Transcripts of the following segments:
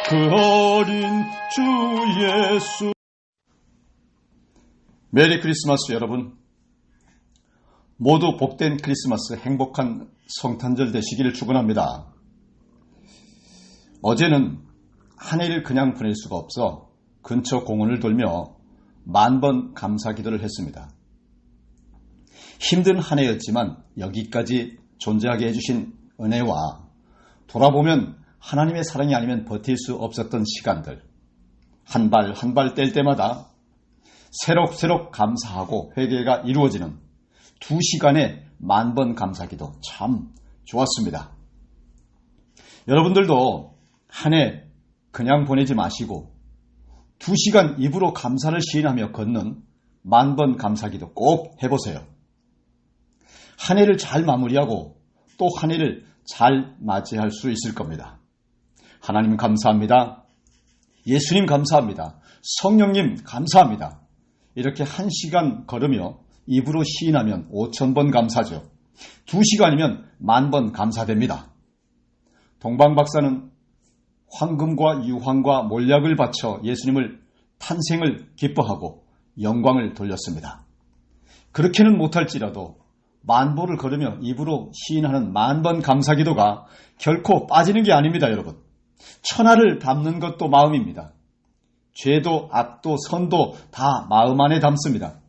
그 어린 주 예수. 메리 크리스마스 여러분. 모두 복된 크리스마스, 행복한 성탄절 되시기를 축원합니다. 어제는 한 해를 그냥 보낼 수가 없어 근처 공원을 돌며 10,000번 감사 기도를 했습니다. 힘든 한 해였지만 여기까지 존재하게 해주신 은혜와 돌아보면 하나님의 사랑이 아니면 버틸 수 없었던 시간들, 한 발 한 발 뗄 때마다 새록새록 감사하고 회개가 이루어지는 2시간의 10,000번 감사기도 참 좋았습니다. 여러분들도 한 해 그냥 보내지 마시고 2시간 입으로 감사를 시인하며 걷는 10,000번 감사기도 꼭 해보세요. 한 해를 잘 마무리하고 또 한 해를 잘 맞이할 수 있을 겁니다. 하나님 감사합니다. 예수님 감사합니다. 성령님 감사합니다. 이렇게 1시간 걸으며 입으로 시인하면 5,000번 감사죠. 2시간이면 10,000번 감사됩니다. 동방박사는 황금과 유황과 몰약을 바쳐 예수님을 탄생을 기뻐하고 영광을 돌렸습니다. 그렇게는 못할지라도 만보를 걸으며 입으로 시인하는 10,000번 감사기도가 결코 빠지는 게 아닙니다, 여러분. 천하를 담는 것도 마음입니다. 죄도 악도 선도 다 마음 안에 담습니다.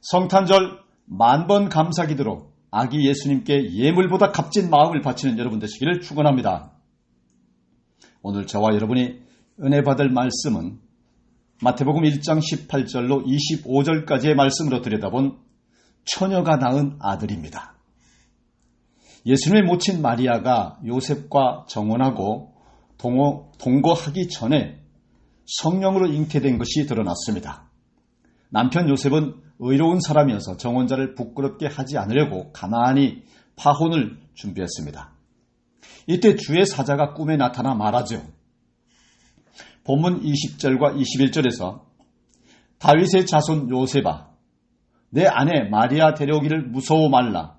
성탄절 10,000번 감사기도로 아기 예수님께 예물보다 값진 마음을 바치는 여러분 되시기를 축원합니다. 오늘 저와 여러분이 은혜 받을 말씀은 마태복음 1장 18절로 25절까지의 말씀으로 들여다본 처녀가 낳은 아들입니다. 예수님의 모친 마리아가 요셉과 정혼하고 동거하기 전에 성령으로 잉태된 것이 드러났습니다. 남편 요셉은 의로운 사람이어서 정혼자를 부끄럽게 하지 않으려고 가만히 파혼을 준비했습니다. 이때 주의 사자가 꿈에 나타나 말하죠. 본문 20절과 21절에서 다윗의 자손 요셉아, 내 아내 마리아 데려오기를 무서워 말라.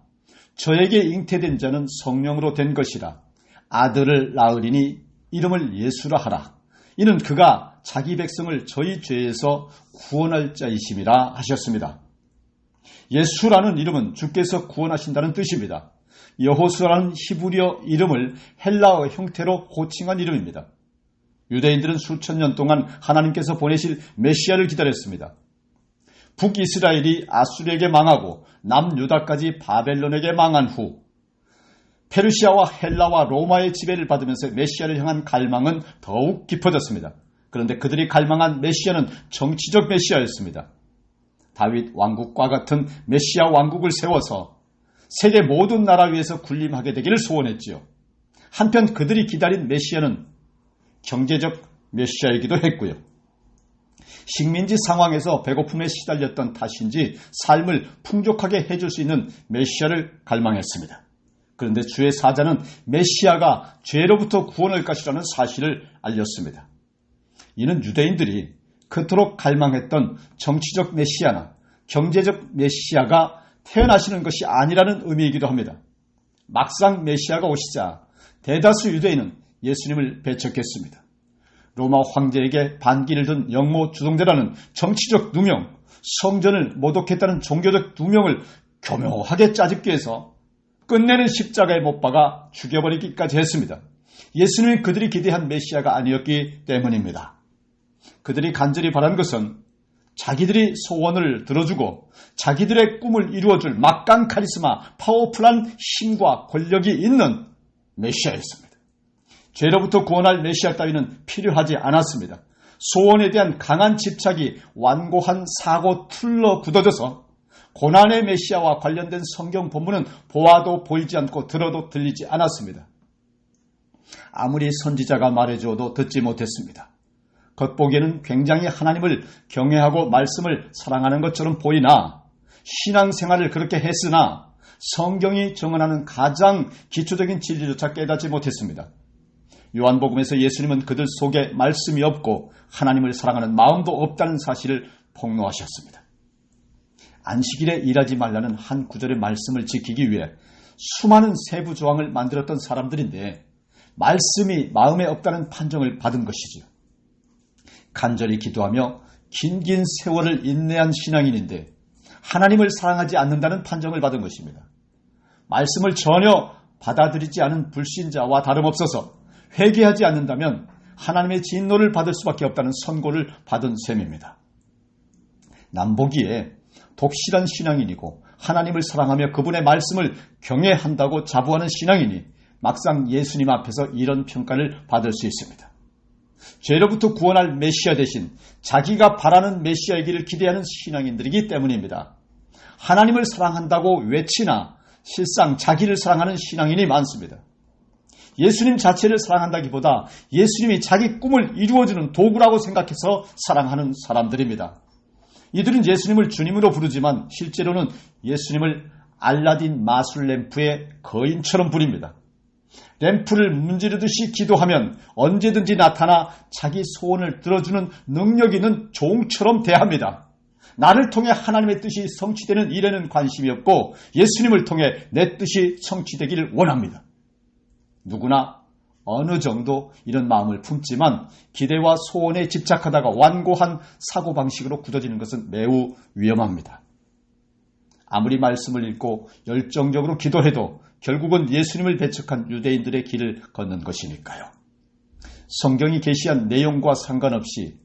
저에게 잉태된 자는 성령으로 된 것이라. 아들을 낳으리니 이름을 예수라 하라. 이는 그가 자기 백성을 저희 죄에서 구원할 자이심이라 하셨습니다. 예수라는 이름은 주께서 구원하신다는 뜻입니다. 여호수아라는 히브리어 이름을 헬라어 형태로 호칭한 이름입니다. 유대인들은 수천 년 동안 하나님께서 보내실 메시아를 기다렸습니다. 북이스라엘이 아수르에게 망하고 남유다까지 바벨론에게 망한 후 페르시아와 헬라와 로마의 지배를 받으면서 메시아를 향한 갈망은 더욱 깊어졌습니다. 그런데 그들이 갈망한 메시아는 정치적 메시아였습니다. 다윗 왕국과 같은 메시아 왕국을 세워서 세계 모든 나라 위에서 군림하게 되기를 소원했지요. 한편 그들이 기다린 메시아는 경제적 메시아이기도 했고요. 식민지 상황에서 배고픔에 시달렸던 탓인지 삶을 풍족하게 해줄 수 있는 메시아를 갈망했습니다. 그런데 주의 사자는 메시아가 죄로부터 구원할 것이라는 사실을 알렸습니다. 이는 유대인들이 그토록 갈망했던 정치적 메시아나 경제적 메시아가 태어나시는 것이 아니라는 의미이기도 합니다. 막상 메시아가 오시자 대다수 유대인은 예수님을 배척했습니다. 로마 황제에게 반기를 든 영모 주동대라는 정치적 누명, 성전을 모독했다는 종교적 누명을 교묘하게 짜집기 위해서 끝내는 십자가에 못 박아 죽여버리기까지 했습니다. 예수님이 그들이 기대한 메시아가 아니었기 때문입니다. 그들이 간절히 바란 것은 자기들이 소원을 들어주고 자기들의 꿈을 이루어줄 막강 카리스마, 파워풀한 힘과 권력이 있는 메시아였습니다. 죄로부터 구원할 메시아 따위는 필요하지 않았습니다. 소원에 대한 강한 집착이 완고한 사고 틀러 굳어져서 고난의 메시아와 관련된 성경 본문은 보아도 보이지 않고 들어도 들리지 않았습니다. 아무리 선지자가 말해줘도 듣지 못했습니다. 겉보기에는 굉장히 하나님을 경외하고 말씀을 사랑하는 것처럼 보이나 신앙생활을 그렇게 했으나 성경이 정언하는 가장 기초적인 진리조차 깨닫지 못했습니다. 요한복음에서 예수님은 그들 속에 말씀이 없고 하나님을 사랑하는 마음도 없다는 사실을 폭로하셨습니다. 안식일에 일하지 말라는 한 구절의 말씀을 지키기 위해 수많은 세부 조항을 만들었던 사람들인데 말씀이 마음에 없다는 판정을 받은 것이지요. 간절히 기도하며 긴 세월을 인내한 신앙인인데 하나님을 사랑하지 않는다는 판정을 받은 것입니다. 말씀을 전혀 받아들이지 않은 불신자와 다름없어서 회개하지 않는다면 하나님의 진노를 받을 수밖에 없다는 선고를 받은 셈입니다. 남보기에 독실한 신앙인이고 하나님을 사랑하며 그분의 말씀을 경외한다고 자부하는 신앙인이 막상 예수님 앞에서 이런 평가를 받을 수 있습니다. 죄로부터 구원할 메시아 대신 자기가 바라는 메시아이기를 기대하는 신앙인들이기 때문입니다. 하나님을 사랑한다고 외치나 실상 자기를 사랑하는 신앙인이 많습니다. 예수님 자체를 사랑한다기보다 예수님이 자기 꿈을 이루어주는 도구라고 생각해서 사랑하는 사람들입니다. 이들은 예수님을 주님으로 부르지만 실제로는 예수님을 알라딘 마술 램프의 거인처럼 부립니다. 램프를 문지르듯이 기도하면 언제든지 나타나 자기 소원을 들어주는 능력 있는 종처럼 대합니다. 나를 통해 하나님의 뜻이 성취되는 일에는 관심이 없고 예수님을 통해 내 뜻이 성취되기를 원합니다. 누구나 어느 정도 이런 마음을 품지만 기대와 소원에 집착하다가 완고한 사고방식으로 굳어지는 것은 매우 위험합니다. 아무리 말씀을 읽고 열정적으로 기도해도 결국은 예수님을 배척한 유대인들의 길을 걷는 것이니까요. 성경이 계시한 내용과 상관없이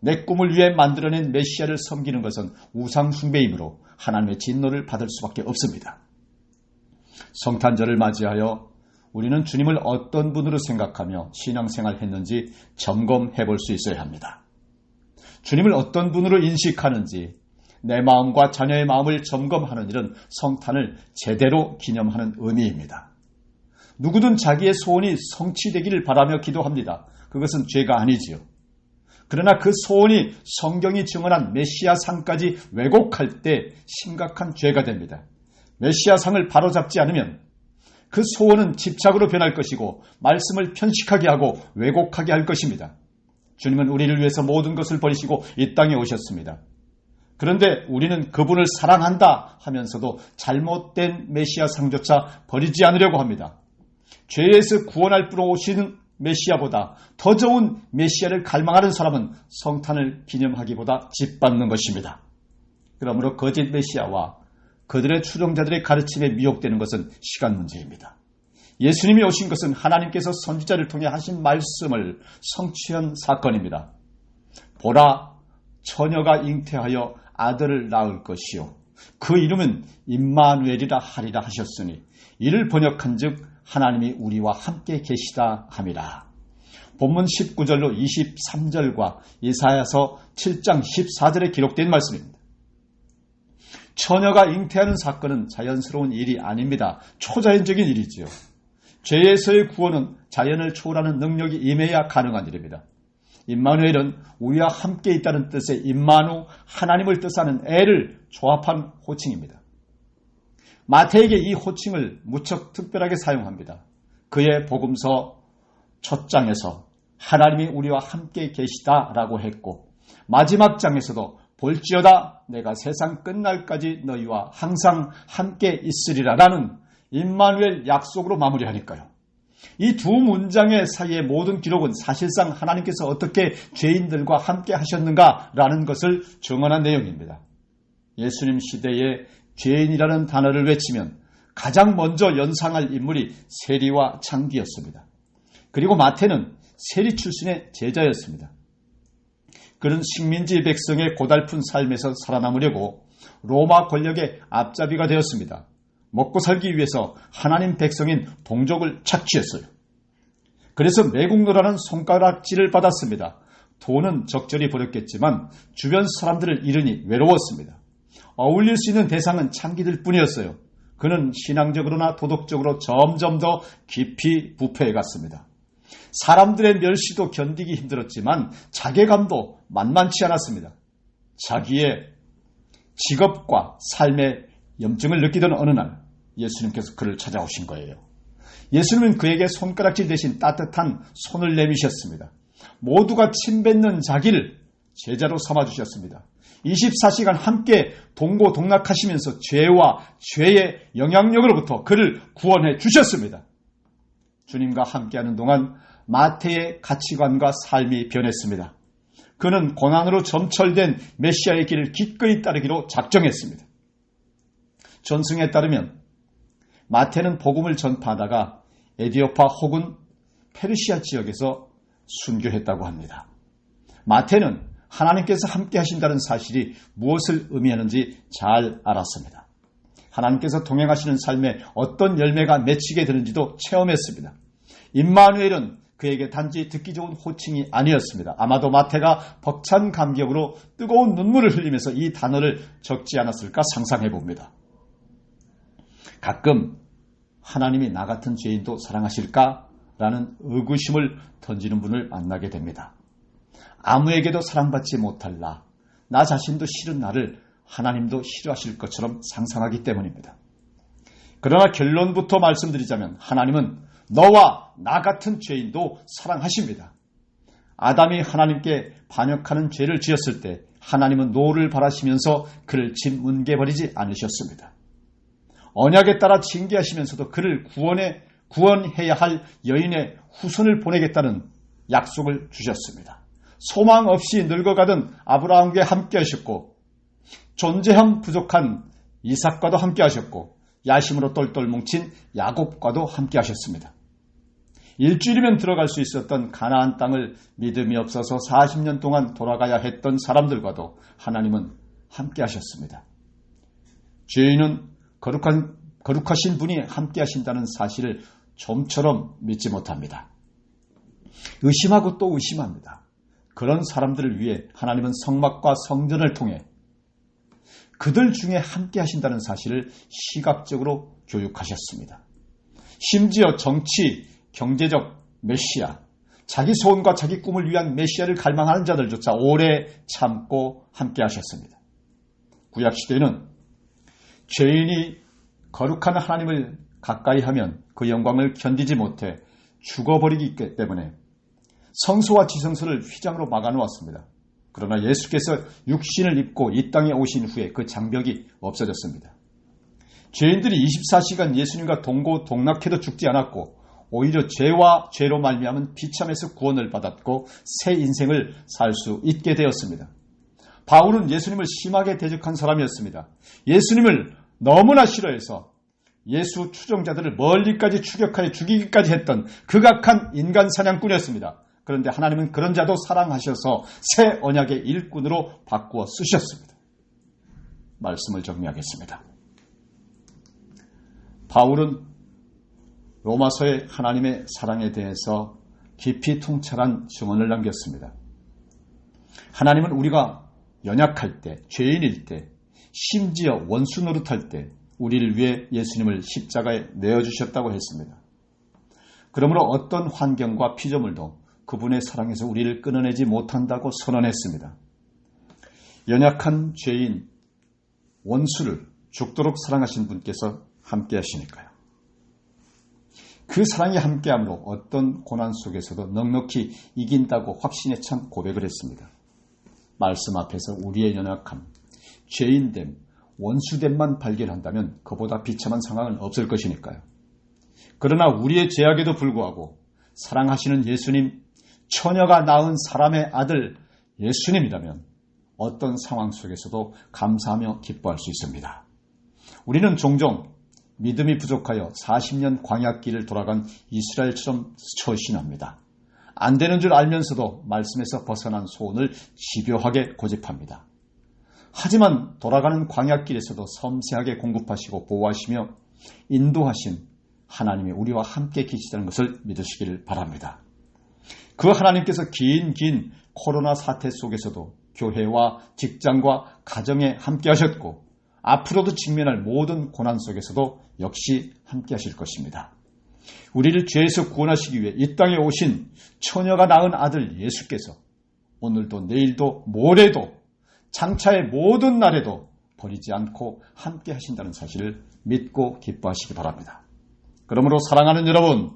내 꿈을 위해 만들어낸 메시아를 섬기는 것은 우상 숭배이므로 하나님의 진노를 받을 수밖에 없습니다. 성탄절을 맞이하여 우리는 주님을 어떤 분으로 생각하며 신앙생활 했는지 점검해 볼 수 있어야 합니다. 주님을 어떤 분으로 인식하는지 내 마음과 자녀의 마음을 점검하는 일은 성탄을 제대로 기념하는 의미입니다. 누구든 자기의 소원이 성취되기를 바라며 기도합니다. 그것은 죄가 아니지요. 그러나 그 소원이 성경이 증언한 메시아상까지 왜곡할 때 심각한 죄가 됩니다. 메시아상을 바로잡지 않으면 그 소원은 집착으로 변할 것이고 말씀을 편식하게 하고 왜곡하게 할 것입니다. 주님은 우리를 위해서 모든 것을 버리시고 이 땅에 오셨습니다. 그런데 우리는 그분을 사랑한다 하면서도 잘못된 메시아상조차 버리지 않으려고 합니다. 죄에서 구원할 분으로 오시는 메시아보다 더 좋은 메시아를 갈망하는 사람은 성탄을 기념하기보다 짓밟는 것입니다. 그러므로 거짓 메시아와 그들의 추종자들의 가르침에 미혹되는 것은 시간 문제입니다. 예수님이 오신 것은 하나님께서 선지자를 통해 하신 말씀을 성취한 사건입니다. 보라, 처녀가 잉태하여 아들을 낳을 것이요 그 이름은 임마누엘이라 하리라 하셨으니 이를 번역한즉 하나님이 우리와 함께 계시다 함이라. 본문 19절로 23절과 이사야서 7장 14절에 기록된 말씀입니다. 처녀가 잉태하는 사건은 자연스러운 일이 아닙니다. 초자연적인 일이지요. 죄에서의 구원은 자연을 초월하는 능력이 임해야 가능한 일입니다. 임마누엘은 우리와 함께 있다는 뜻의 임마누, 하나님을 뜻하는 엘을 조합한 호칭입니다. 마태에게 이 호칭을 무척 특별하게 사용합니다. 그의 복음서 첫 장에서 하나님이 우리와 함께 계시다라고 했고 마지막 장에서도 볼지어다 내가 세상 끝날까지 너희와 항상 함께 있으리라라는 임마누엘 약속으로 마무리하니까요. 이 두 문장의 사이의 모든 기록은 사실상 하나님께서 어떻게 죄인들과 함께 하셨는가라는 것을 증언한 내용입니다. 예수님 시대에 죄인이라는 단어를 외치면 가장 먼저 연상할 인물이 세리와 창기였습니다. 그리고 마태는 세리 출신의 제자였습니다. 그는 식민지 백성의 고달픈 삶에서 살아남으려고 로마 권력의 앞잡이가 되었습니다. 먹고 살기 위해서 하나님 백성인 동족을 착취했어요. 그래서 매국노라는 손가락질을 받았습니다. 돈은 적절히 버렸겠지만 주변 사람들을 잃으니 외로웠습니다. 어울릴 수 있는 대상은 창기들 뿐이었어요. 그는 신앙적으로나 도덕적으로 점점 더 깊이 부패해 갔습니다. 사람들의 멸시도 견디기 힘들었지만 자괴감도 만만치 않았습니다. 자기의 직업과 삶의 염증을 느끼던 어느 날 예수님께서 그를 찾아오신 거예요. 예수님은 그에게 손가락질 대신 따뜻한 손을 내미셨습니다. 모두가 침뱉는 자기를 제자로 삼아주셨습니다. 24시간 함께 동고동락하시면서 죄와 죄의 영향력으로부터 그를 구원해 주셨습니다. 주님과 함께하는 동안 마태의 가치관과 삶이 변했습니다. 그는 고난으로 점철된 메시아의 길을 기꺼이 따르기로 작정했습니다. 전승에 따르면 마태는 복음을 전파하다가 에디오파 혹은 페르시아 지역에서 순교했다고 합니다. 마태는 하나님께서 함께 하신다는 사실이 무엇을 의미하는지 잘 알았습니다. 하나님께서 동행하시는 삶에 어떤 열매가 맺히게 되는지도 체험했습니다. 임마누엘은 그에게 단지 듣기 좋은 호칭이 아니었습니다. 아마도 마태가 벅찬 감격으로 뜨거운 눈물을 흘리면서 이 단어를 적지 않았을까 상상해 봅니다. 가끔 하나님이 나 같은 죄인도 사랑하실까라는 의구심을 던지는 분을 만나게 됩니다. 아무에게도 사랑받지 못할 나 자신도 싫은 나를 하나님도 싫어하실 것처럼 상상하기 때문입니다. 그러나 결론부터 말씀드리자면 하나님은 너와 나 같은 죄인도 사랑하십니다. 아담이 하나님께 반역하는 죄를 지었을 때 하나님은 노를 바라시면서 그를 집 문개버리지 않으셨습니다. 언약에 따라 징계하시면서도 그를 구원해야 할 여인의 후손을 보내겠다는 약속을 주셨습니다. 소망 없이 늙어가던 아브라함과 함께 하셨고 존재함 부족한 이삭과도 함께 하셨고 야심으로 똘똘 뭉친 야곱과도 함께 하셨습니다. 일주일이면 들어갈 수 있었던 가나안 땅을 믿음이 없어서 40년 동안 돌아가야 했던 사람들과도 하나님은 함께 하셨습니다. 죄인은 거룩하신 분이 함께 하신다는 사실을 좀처럼 믿지 못합니다. 의심하고 또 의심합니다. 그런 사람들을 위해 하나님은 성막과 성전을 통해 그들 중에 함께 하신다는 사실을 시각적으로 교육하셨습니다. 심지어 정치, 경제적 메시아, 자기 소원과 자기 꿈을 위한 메시아를 갈망하는 자들조차 오래 참고 함께 하셨습니다. 구약시대에는 죄인이 거룩한 하나님을 가까이 하면 그 영광을 견디지 못해 죽어버리기 때문에 성소와 지성소를 휘장으로 막아놓았습니다. 그러나 예수께서 육신을 입고 이 땅에 오신 후에 그 장벽이 없어졌습니다. 죄인들이 24시간 예수님과 동고동락해도 죽지 않았고 오히려 죄와 죄로 말미암은 비참에서 구원을 받았고 새 인생을 살 수 있게 되었습니다. 바울은 예수님을 심하게 대적한 사람이었습니다. 예수님을 너무나 싫어해서 예수 추종자들을 멀리까지 추격하여 죽이기까지 했던 극악한 인간 사냥꾼이었습니다. 그런데 하나님은 그런 자도 사랑하셔서 새 언약의 일꾼으로 바꾸어 쓰셨습니다. 말씀을 정리하겠습니다. 바울은 로마서의 하나님의 사랑에 대해서 깊이 통찰한 증언을 남겼습니다. 하나님은 우리가 연약할 때, 죄인일 때, 심지어 원수 노릇할 때 우리를 위해 예수님을 십자가에 내어주셨다고 했습니다. 그러므로 어떤 환경과 피조물도 그분의 사랑에서 우리를 끊어내지 못한다고 선언했습니다. 연약한 죄인, 원수를 죽도록 사랑하신 분께서 함께 하시니까요. 그 사랑이 함께함으로 어떤 고난 속에서도 넉넉히 이긴다고 확신에 찬 고백을 했습니다. 말씀 앞에서 우리의 연약함, 죄인됨, 원수됨만 발견한다면 그보다 비참한 상황은 없을 것이니까요. 그러나 우리의 죄악에도 불구하고 사랑하시는 예수님, 처녀가 낳은 사람의 아들 예수님이라면 어떤 상황 속에서도 감사하며 기뻐할 수 있습니다. 우리는 종종 믿음이 부족하여 40년 광야길을 돌아간 이스라엘처럼 처신합니다. 안 되는 줄 알면서도 말씀에서 벗어난 소원을 집요하게 고집합니다. 하지만 돌아가는 광야길에서도 섬세하게 공급하시고 보호하시며 인도하신 하나님이 우리와 함께 계시다는 것을 믿으시길 바랍니다. 그 하나님께서 긴 코로나 사태 속에서도 교회와 직장과 가정에 함께 하셨고 앞으로도 직면할 모든 고난 속에서도 역시 함께 하실 것입니다. 우리를 죄에서 구원하시기 위해 이 땅에 오신 처녀가 낳은 아들 예수께서 오늘도 내일도 모레도 장차의 모든 날에도 버리지 않고 함께 하신다는 사실을 믿고 기뻐하시기 바랍니다. 그러므로 사랑하는 여러분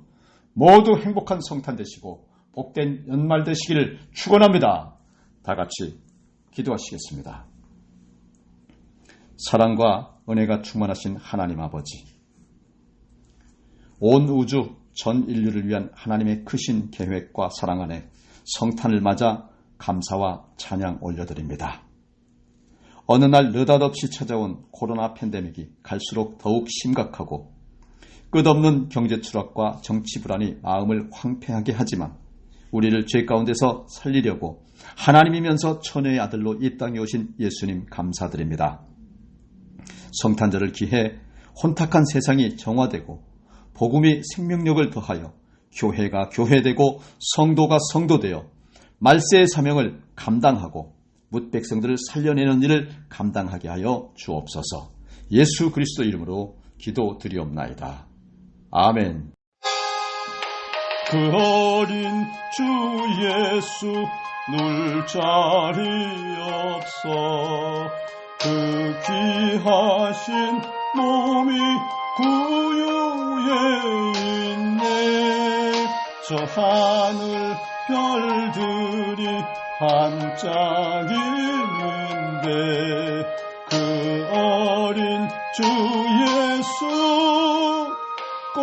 모두 행복한 성탄 되시고 복된 연말 되시기를 축원합니다. 다 같이 기도하시겠습니다. 사랑과 은혜가 충만하신 하나님 아버지, 온 우주 전 인류를 위한 하나님의 크신 계획과 사랑 안에 성탄을 맞아 감사와 찬양 올려드립니다. 어느 날 느닷없이 찾아온 코로나 팬데믹이 갈수록 더욱 심각하고 끝없는 경제 추락과 정치 불안이 마음을 황폐하게 하지만 우리를 죄 가운데서 살리려고 하나님이면서 천혜의 아들로 이 땅에 오신 예수님 감사드립니다. 성탄절을 기해 혼탁한 세상이 정화되고 복음이 생명력을 더하여 교회가 교회되고 성도가 성도되어 말세의 사명을 감당하고 뭇 백성들을 살려내는 일을 감당하게 하여 주옵소서. 예수 그리스도 이름으로 기도드리옵나이다. 아멘. 그 어린 주 예수 눌 자리 없어 그 귀하신 몸이 구유에 있네. 저 하늘 별들이 반짝이는데 그 어린 주 예수 꽃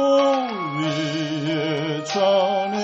위에 자네